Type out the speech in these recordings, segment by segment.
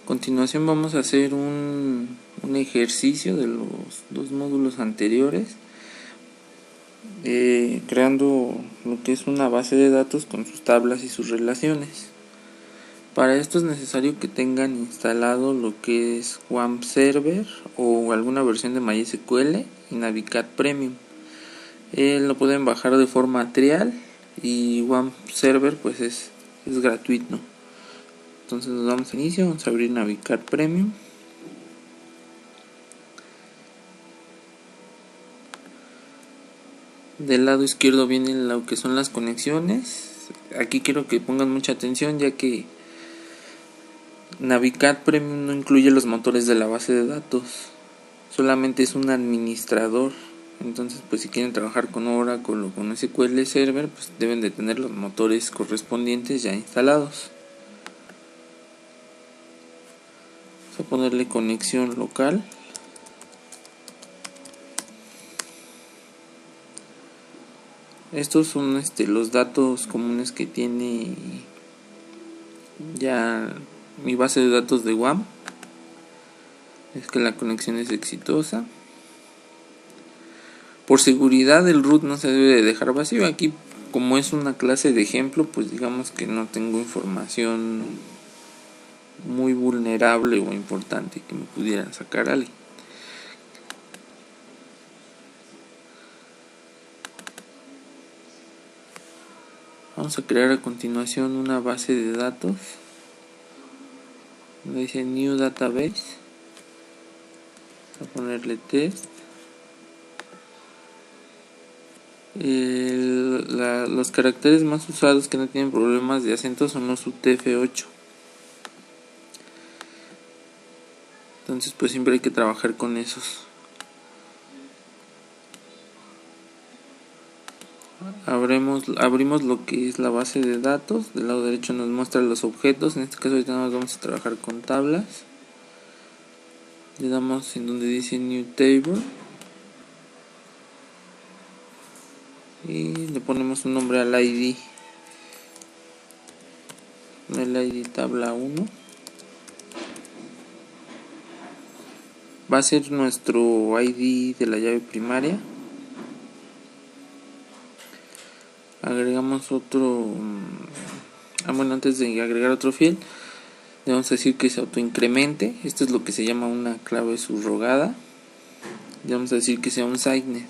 continuación vamos a hacer un ejercicio de los dos módulos anteriores, creando lo que es una base de datos con sus tablas y sus relaciones. Para esto es necesario que tengan instalado lo que es WAMP Server o alguna versión de MySQL y Navicat Premium. Lo pueden bajar de forma trial y WAMP Server pues es gratuito. Entonces nos damos a inicio, vamos a abrir Navicat Premium. Del lado izquierdo vienen lo que son las conexiones. Aquí quiero que pongan mucha atención, ya que Navicat Premium no incluye los motores de la base de datos, solamente es un administrador. Entonces pues si quieren trabajar con Oracle o con SQL Server, pues deben de tener los motores correspondientes ya instalados. Vamos a ponerle conexión local. Estos son los datos comunes que tiene ya mi base de datos de WAMP. Es que la conexión es exitosa. Por seguridad el root no se debe de dejar vacío. Aquí, como es una clase de ejemplo, pues digamos que no tengo información muy vulnerable o importante que me pudieran sacar alguien. Vamos a crear a continuación una base de datos. Donde dice New Database. Vamos a ponerle test. Los caracteres más usados que no tienen problemas de acento son los UTF-8. Entonces pues siempre hay que trabajar con esos. Abrimos lo que es la base de datos. Del lado derecho nos muestra los objetos. En este caso ahorita nos vamos a trabajar con tablas. Le damos en donde dice New Table y le ponemos un nombre al ID. El ID tabla 1 va a ser nuestro ID de la llave primaria. Agregamos otro. Antes de agregar otro field, le vamos a decir que se autoincremente. Esto es lo que se llama una clave subrogada. Le vamos a decir que sea un signet.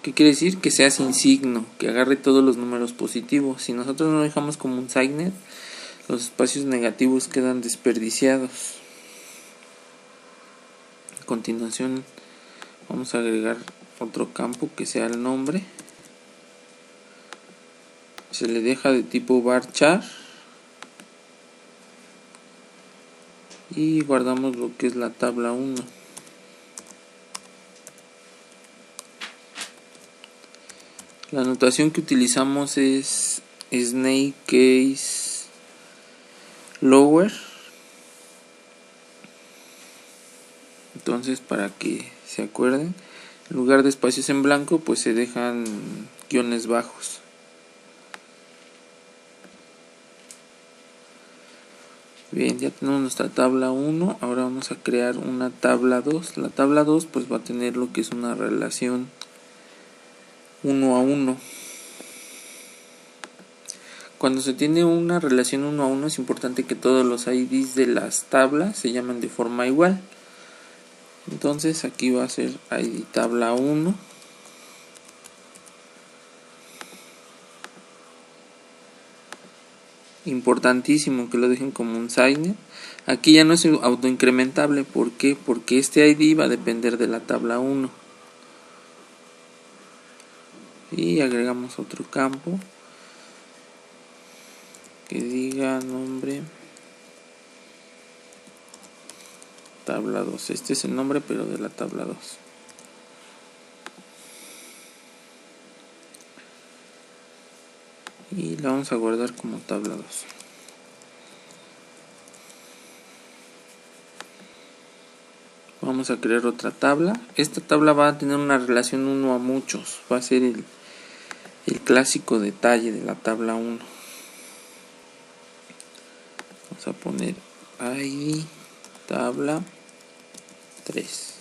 ¿Qué quiere decir? Que sea sin signo, que agarre todos los números positivos. Si nosotros no lo dejamos como un signet, los espacios negativos quedan desperdiciados. A continuación vamos a agregar otro campo que sea el nombre. Se le deja de tipo varchar y guardamos lo que es la tabla 1. La notación que utilizamos es snake case lower. Entonces, para que se acuerden, en lugar de espacios en blanco pues se dejan guiones bajos. Bien, ya tenemos nuestra tabla 1, ahora vamos a crear una tabla 2. La tabla 2 pues va a tener lo que es una relación 1 a 1. Cuando se tiene una relación 1 a 1 es importante que todos los IDs de las tablas se llamen de forma igual. Entonces aquí va a ser ID tabla 1. Importantísimo que lo dejen como un signet. Aquí ya no es autoincrementable. ¿Por qué? Porque este ID va a depender de la tabla 1. Y agregamos otro campo que diga nombre tabla 2. Este es el nombre pero de la tabla 2. Y la vamos a guardar como tabla 2. Vamos a crear otra tabla. Esta tabla va a tener una relación 1 a muchos. Va a ser el clásico detalle de la tabla 1. Vamos a poner ID tabla 3,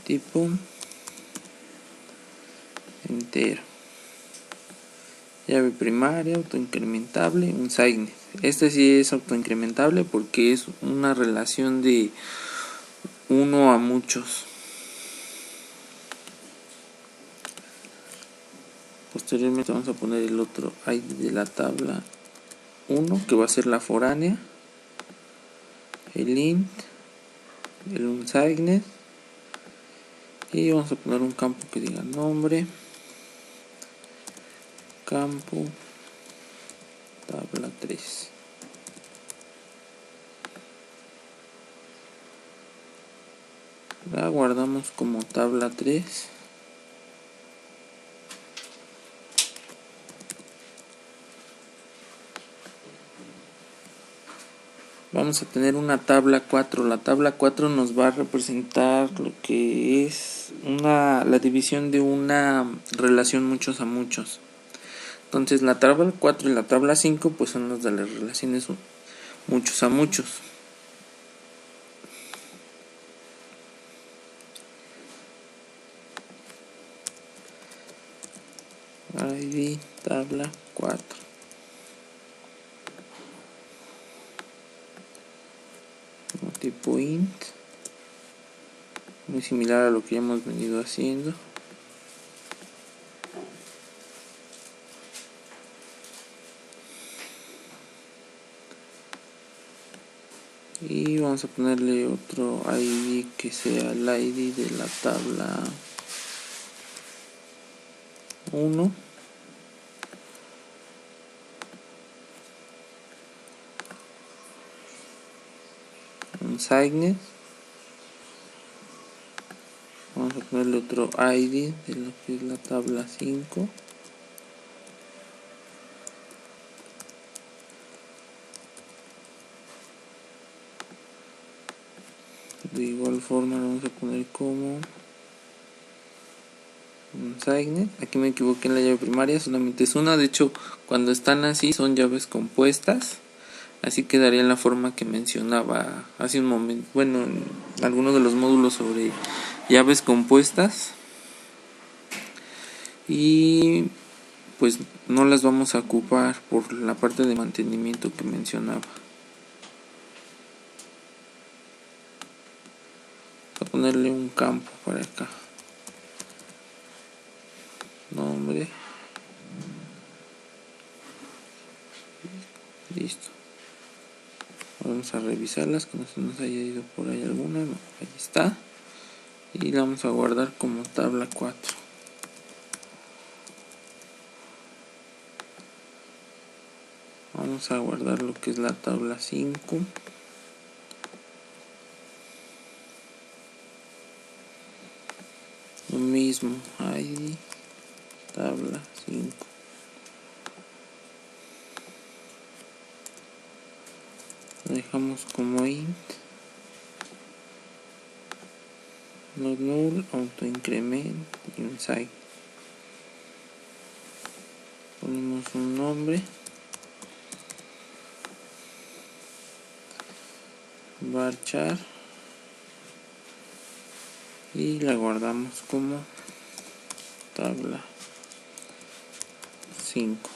tipo entero, llave primaria autoincrementable, un signet. Este sí es autoincrementable porque es una relación de 1 a muchos. Posteriormente vamos a poner el otro ID de la tabla 1, que va a ser la foránea, el int, el unsignet, y vamos a poner un campo que diga nombre, campo tabla 3. La guardamos como tabla 3. Vamos a tener una tabla 4. La tabla 4 nos va a representar lo que es la división de una relación muchos a muchos. Entonces la tabla 4 y la tabla 5 pues son las de las relaciones muchos a muchos. ID tabla 4. Tipo int, muy similar a lo que ya hemos venido haciendo. Y vamos a ponerle otro ID que sea el ID de la tabla 1. Un signet. Vamos a ponerle otro ID de lo que es la tabla 5. De igual forma lo vamos a poner como un signet. Aquí me equivoqué en la llave primaria, solamente es una. De hecho, cuando están así son llaves compuestas. Así quedaría en la forma que mencionaba hace un momento. Bueno, en algunos de los módulos sobre llaves compuestas. Y pues no las vamos a ocupar por la parte de mantenimiento que mencionaba. Voy a ponerle un campo para acá. Nombre. Listo. Vamos a revisarlas, que no se nos haya ido por ahí alguna. No, ahí está. Y la vamos a guardar como tabla 4. Vamos a guardar lo que es la tabla 5. Lo mismo, ID tabla 5. Lo dejamos como int. Not null, autoincrement y un sign. Ponemos un nombre. Varchar. Y la guardamos como tabla 5.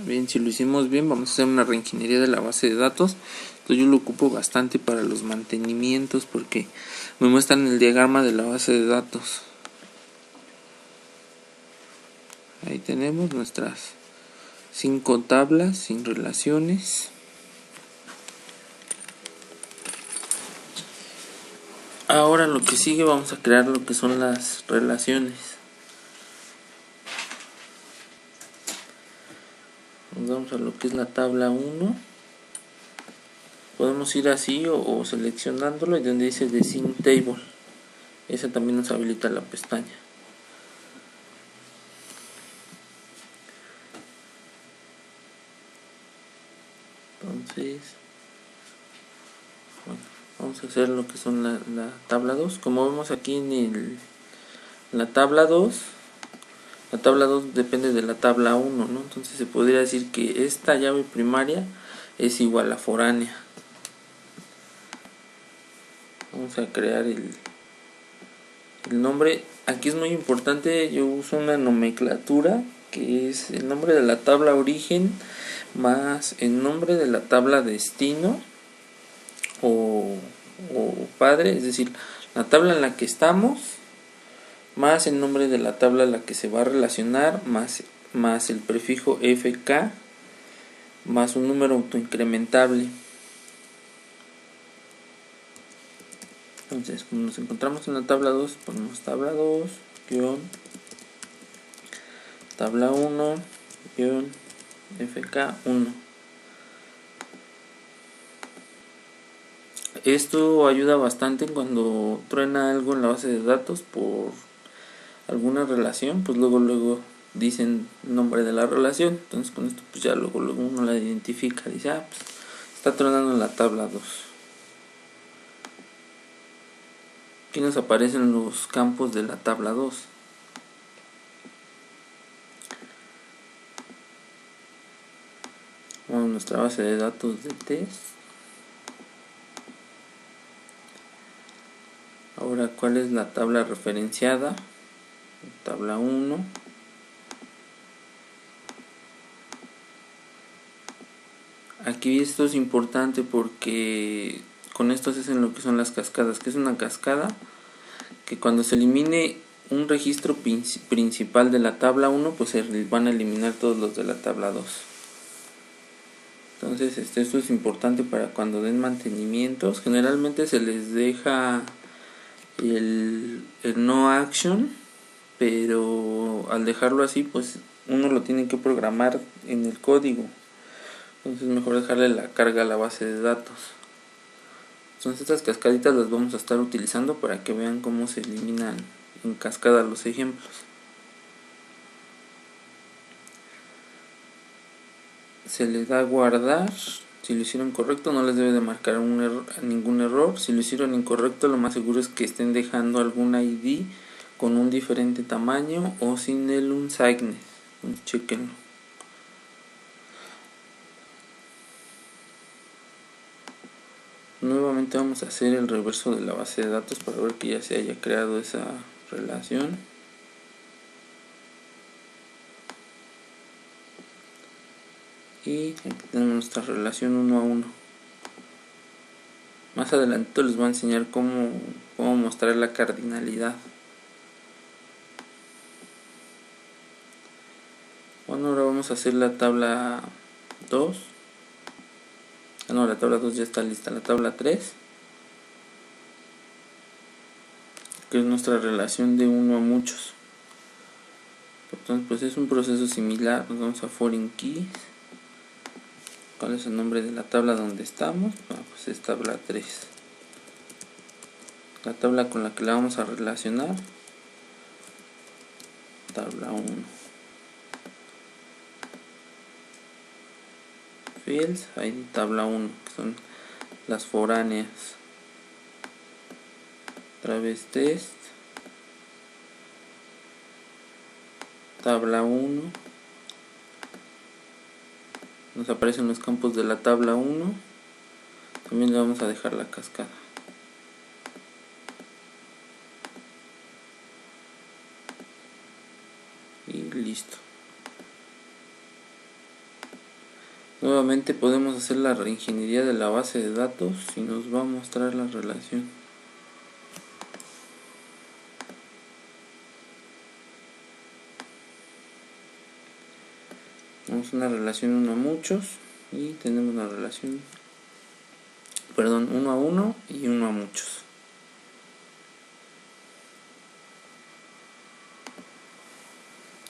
Bien, si lo hicimos bien, vamos a hacer una reingeniería de la base de datos. Entonces yo lo ocupo bastante para los mantenimientos porque me muestran el diagrama de la base de datos. Ahí tenemos nuestras 5 tablas sin relaciones. Ahora lo que sigue, vamos a crear lo que son las relaciones. Nos vamos a lo que es la tabla 1. Podemos ir así o seleccionándolo y donde dice Design Table. Esa también nos habilita la pestaña. Entonces, bueno, vamos a hacer lo que son la tabla 2. Como vemos aquí en la tabla 2, La tabla 2 depende de la tabla 1, ¿no? Entonces se podría decir que esta llave primaria es igual a foránea. Vamos a crear el nombre. Aquí es muy importante, yo uso una nomenclatura que es el nombre de la tabla origen más el nombre de la tabla destino o padre, es decir, la tabla en la que estamos más el nombre de la tabla a la que se va a relacionar más el prefijo fk más un número autoincrementable. Entonces, como nos encontramos en la tabla 2, ponemos tabla 2 tabla 1 fk1. Esto ayuda bastante cuando truena algo en la base de datos por alguna relación, pues luego dicen nombre de la relación. Entonces con esto pues ya luego uno la identifica, dice pues está tronando en la tabla 2. Aquí nos aparecen los campos de la tabla 2. Vamos a nuestra base de datos de test. Ahora, ¿cuál es la tabla referenciada? Tabla 1. Aquí esto es importante porque con esto se hacen lo que son las cascadas. ¿Qué es una cascada? Que cuando se elimine un registro principal de la tabla 1, pues se van a eliminar todos los de la tabla 2. Entonces esto es importante para cuando den mantenimientos. Generalmente se les deja el no action, pero al dejarlo así pues uno lo tiene que programar en el código. Entonces es mejor dejarle la carga a la base de datos. Entonces estas cascaditas las vamos a estar utilizando para que vean cómo se eliminan en cascada los ejemplos. Se le da a guardar. Si lo hicieron correcto no les debe de marcar ningún error. Si lo hicieron incorrecto, lo más seguro es que estén dejando algún ID con un diferente tamaño o sin el unsigned. Chequenlo. Nuevamente vamos a hacer el reverso de la base de datos para ver que ya se haya creado esa relación. Y aquí tenemos nuestra relación 1 a 1. Más adelante les voy a enseñar cómo mostrar la cardinalidad. Bueno, ahora vamos a hacer la tabla 2. No, la tabla 2 ya está lista. La tabla 3, que es nuestra relación de 1 a muchos. Entonces pues es un proceso similar. Nos vamos a foreign keys. ¿Cuál es el nombre de la tabla donde estamos? Pues es tabla 3. La tabla con la que la vamos a relacionar, tabla 1. Fields, ahí tabla 1, que son las foráneas. Otra vez test, tabla 1. Nos aparecen los campos de la tabla 1. También le vamos a dejar la cascada. Y listo. Nuevamente podemos hacer la reingeniería de la base de datos y nos va a mostrar la relación. Tenemos una relación 1 a muchos y tenemos una relación 1 a 1 y 1 a muchos.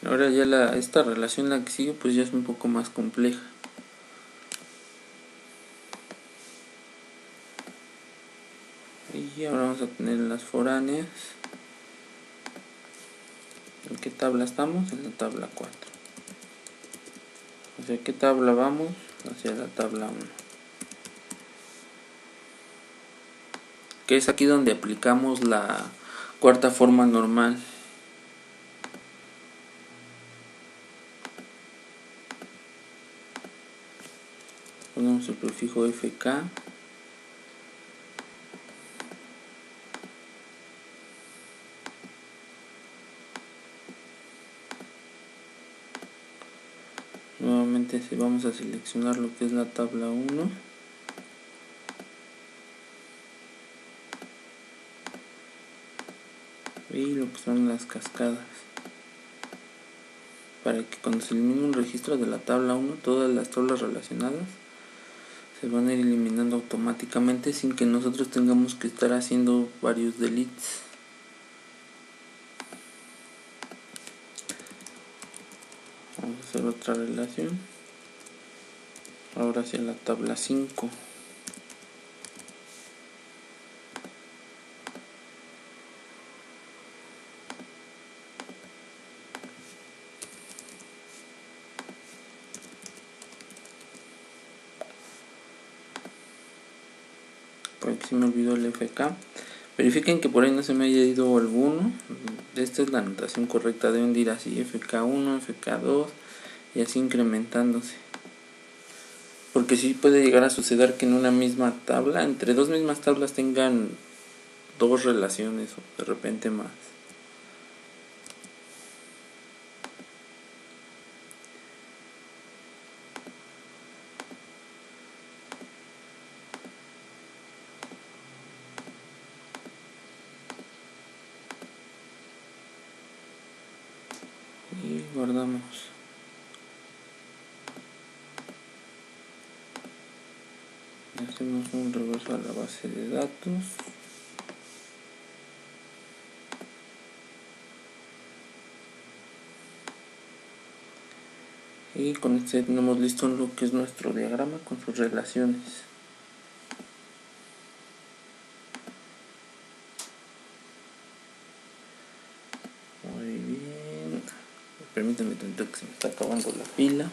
Ahora ya esta relación la que sigue pues ya es un poco más compleja. Y ahora vamos a tener las foráneas. ¿En qué tabla estamos? En la tabla 4. ¿Hacia qué tabla vamos? Hacia la tabla 1. Que es aquí donde aplicamos la cuarta forma normal. ponemos el prefijo FK. Nuevamente vamos a seleccionar lo que es la tabla 1. Y lo que son las cascadas. Para que cuando se elimine un registro de la tabla 1, todas las tablas relacionadas se van a ir eliminando automáticamente sin que nosotros tengamos que estar haciendo varios deletes. Vamos a hacer otra relación. Ahora hacia la tabla 5. Por aquí se me olvidó el FK. Verifiquen que por ahí no se me haya ido alguno. Esta es la notación correcta, deben de ir así: FK1, FK2 y así incrementándose. Porque sí puede llegar a suceder que en una misma tabla, entre dos mismas tablas, tengan dos relaciones o de repente más. Y guardamos. Hacemos un reverso a la base de datos. Y con este tenemos listo lo que es nuestro diagrama con sus relaciones. Muy bien. Permítanme tanto que se me está acabando la pila.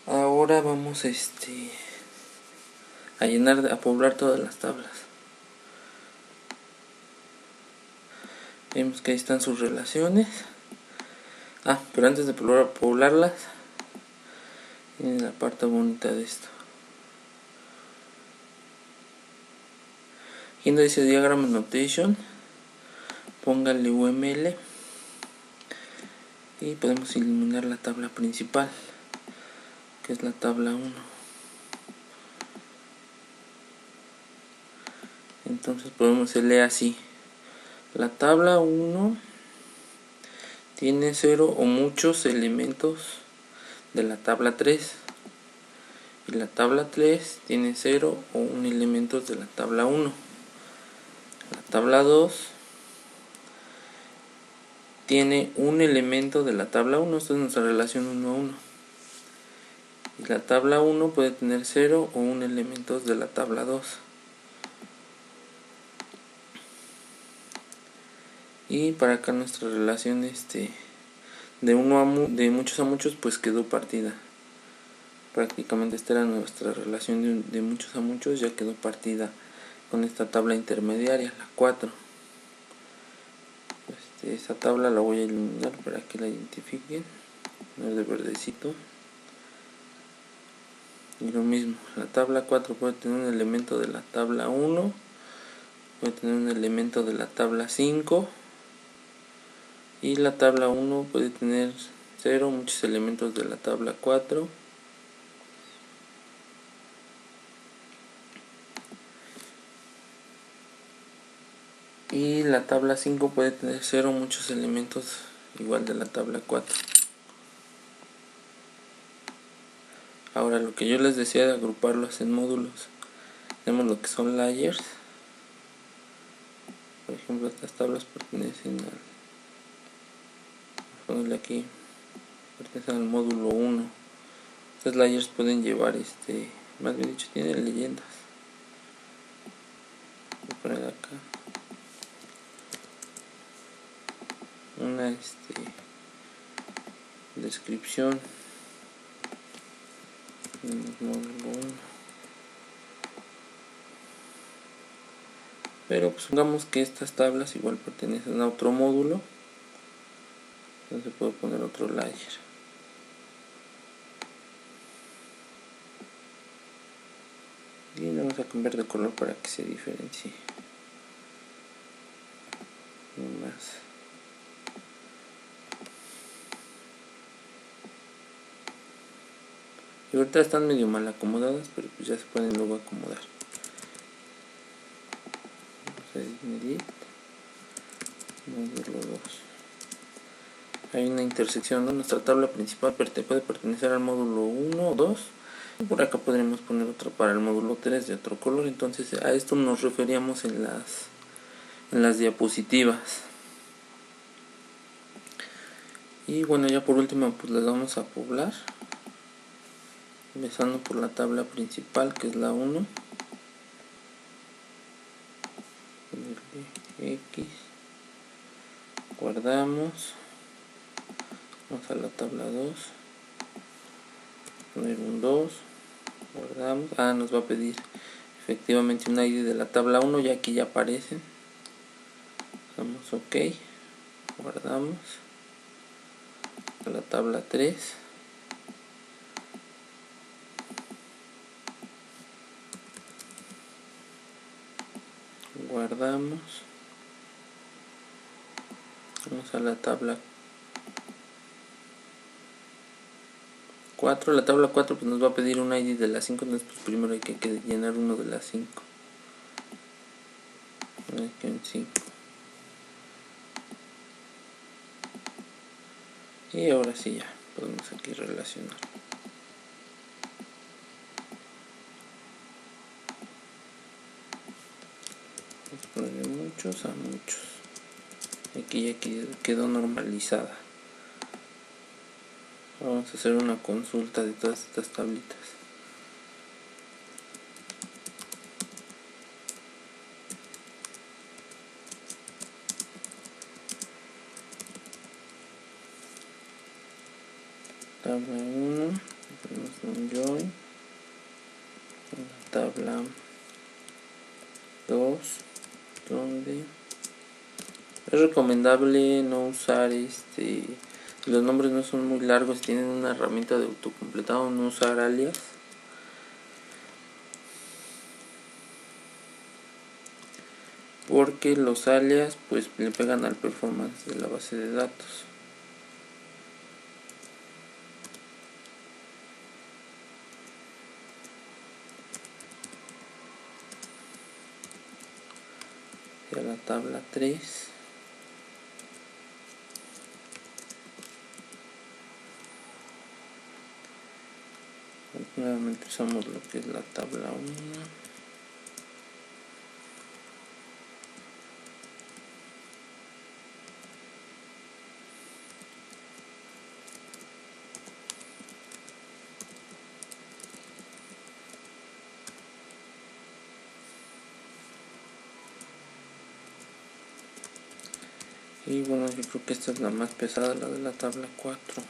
Ahora vamos a llenar, a poblar todas las tablas. Vemos que ahí están sus relaciones. Pero antes de poblarlas, miren la parte bonita de esto. Aquí donde dice Diagram Annotation, póngale UML y podemos eliminar la tabla principal, que es la tabla 1. Entonces podemos leer así: la tabla 1 tiene 0 o muchos elementos de la tabla 3 y la tabla 3 tiene 0 o 1 elementos de la tabla 1. La tabla 2 tiene un elemento de la tabla 1, esto es nuestra relación 1 a 1. Y la tabla 1 puede tener 0 o 1 elementos de la tabla 2. Y para acá nuestra relación de muchos a muchos pues quedó partida. Prácticamente esta era nuestra relación de muchos a muchos, ya quedó partida con esta tabla intermediaria, la 4. Esa tabla la voy a eliminar para que la identifiquen, de verdecito. Y lo mismo, la tabla 4 puede tener un elemento de la tabla 1, puede tener un elemento de la tabla 5, y la tabla 1 puede tener 0, muchos elementos de la tabla 4. y la tabla 5 puede tener 0 muchos elementos igual de la tabla 4. Ahora, lo que yo les decía de agruparlos en módulos, tenemos lo que son layers. Por ejemplo, estas tablas pertenecen aquí, pertenecen al módulo 1. Estas layers pueden llevar, más bien dicho, tienen leyendas. Voy a poner acá una descripción en el módulo 1. Pero pues supongamos que estas tablas igual pertenecen a otro módulo, entonces puedo poner otro layer. Y le vamos a cambiar de color para que se diferencie más. Y ahorita están medio mal acomodadas, pero pues ya se pueden luego acomodar. Edit, módulo 2. Hay una intersección, ¿no? Nuestra tabla principal puede pertenecer al módulo 1 o 2. Y por acá podremos poner otra para el módulo 3 de otro color. Entonces a esto nos referíamos en las diapositivas. Y bueno, ya por último pues les vamos a poblar, empezando por la tabla principal, que es la 1. X, guardamos, vamos a la tabla 2, poner un 2, guardamos. Nos va a pedir efectivamente un ID de la tabla 1, ya aquí ya aparecen. Damos OK, guardamos. A la tabla 3, guardamos. Vamos a la tabla 4. La tabla 4 pues nos va a pedir un ID de la 5, entonces pues primero hay que llenar uno de las 5. Aquí en 5. Y ahora sí ya podemos aquí relacionar. Vamos a ponerle muchos a muchos. Aquí ya quedó normalizada. Vamos a hacer una consulta de todas estas tablitas. Tabla 1, tenemos un join. La tabla 2, donde es recomendable no usar si los nombres no son muy largos, tienen una herramienta de autocompletado, no usar alias. Porque los alias pues le pegan al performance de la base de datos. Y a la tabla 3. Nuevamente usamos lo que es la tabla 1. Y bueno, yo creo que esta es la más pesada, la de la tabla 4.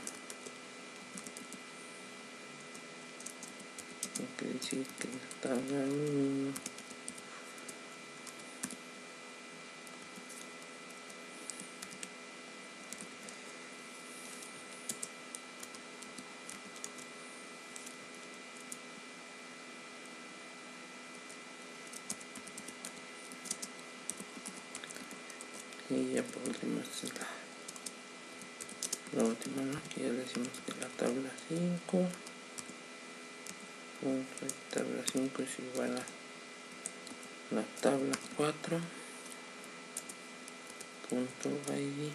Hay que decir que la tabla 1. Y ya por último esta es la última, ¿no? Que ya le decimos que la tabla 5. Tabla 5 es igual a la tabla 4. .id.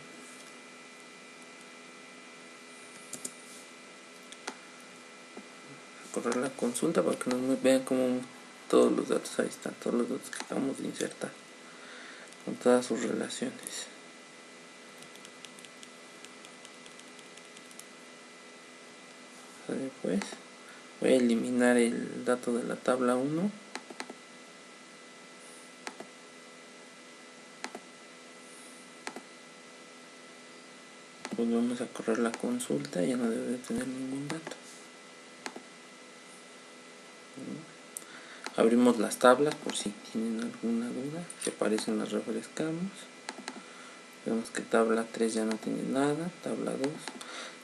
Correr la consulta para que nos vean como todos los datos, ahí están todos los datos que acabamos de insertar con todas sus relaciones. Después voy a eliminar el dato de la tabla 1. Pues vamos a correr la consulta, ya no debe tener ningún dato. Abrimos las tablas por si tienen alguna duda, si aparecen las refrescamos. Vemos que tabla 3 ya no tiene nada, tabla 2,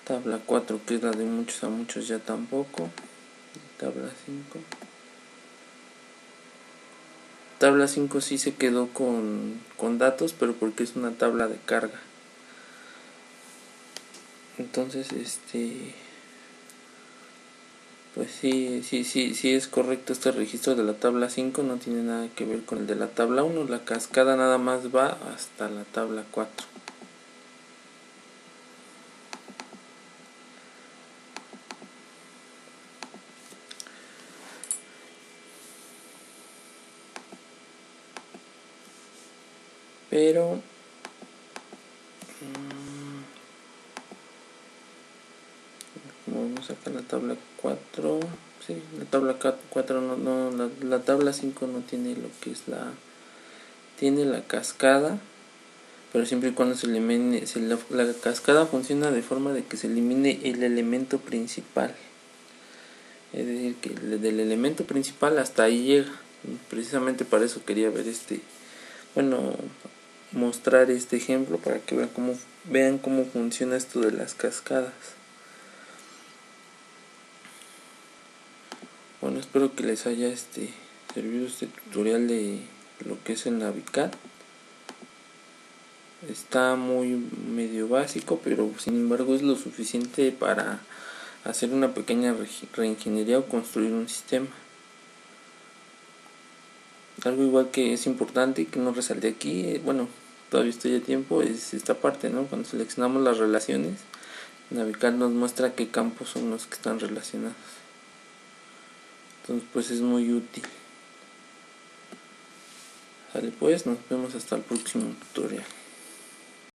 tabla 4 que es la de muchos a muchos ya tampoco, tabla 5. Tabla 5 sí se quedó con datos, pero porque es una tabla de carga. Entonces pues sí es correcto este registro de la tabla 5, no tiene nada que ver con el de la tabla 1, la cascada nada más va hasta la tabla 4. Pero vamos acá a la tabla 4, sí, la tabla 4 no, la tabla 5 no tiene lo que es tiene la cascada, pero siempre y cuando se elimine, la cascada funciona de forma de que se elimine el elemento principal, es decir, que del elemento principal hasta ahí llega. Precisamente para eso quería ver mostrar este ejemplo para que vean cómo funciona esto de las cascadas. Bueno, espero que les haya servido este tutorial de lo que es el Navicat. Está muy medio básico, pero sin embargo es lo suficiente para hacer una pequeña reingeniería o construir un sistema. Algo igual que es importante y que no resalté aquí, todavía estoy a tiempo, es esta parte, ¿no? Cuando seleccionamos las relaciones, Navicat nos muestra qué campos son los que están relacionados. Entonces pues es muy útil. Vale, pues nos vemos hasta el próximo tutorial.